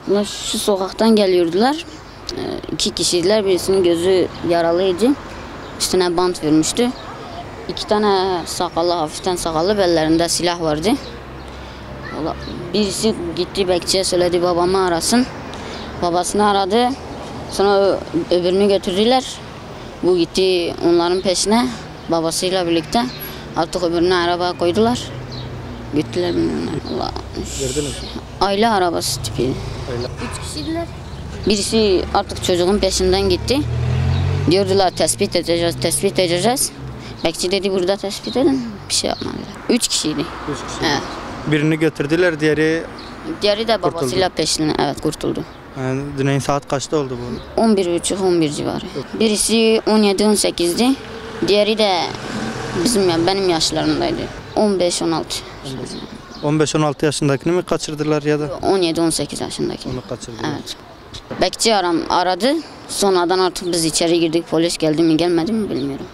Bunlar şu sokaktan geliyordular. İki kişiydiler. Birisinin gözü yaralıydı. Üstüne bant vurmuştu. İki tane sakallı, hafiften sakallı, bellerinde silah vardı. Birisi gitti bekçiye söyledi babamı arasın. Babasını aradı. Sonra öbürünü götürdüler. Bu gitti onların peşine babasıyla birlikte. Artık öbürünü arabaya koydular. Gittiler bilmiyorum. Aile arabası tipiydi. Üç kişiydiler. Birisi artık çocuğun peşinden gitti. Diyordular tespit edeceğiz. Bekçi dedi burada tespit edin. Bir şey yapmadılar. Üç kişiydi. Üç kişi. Evet. Birini götürdüler, diğeri de babasıyla peşinden kurtuldu. Yani dün saat kaçta oldu bu? 11.30-11 civarı. Birisi 17-18'di. Diğeri de benim yaşlarımdaydı. 15-16. 15-16 yaşındakini mi kaçırdılar ya da? 17-18 yaşındaki. Onu kaçırdılar. Evet. Bekçi aradı. Sonradan artık biz içeri girdik. Polis geldi mi gelmedi mi bilmiyorum.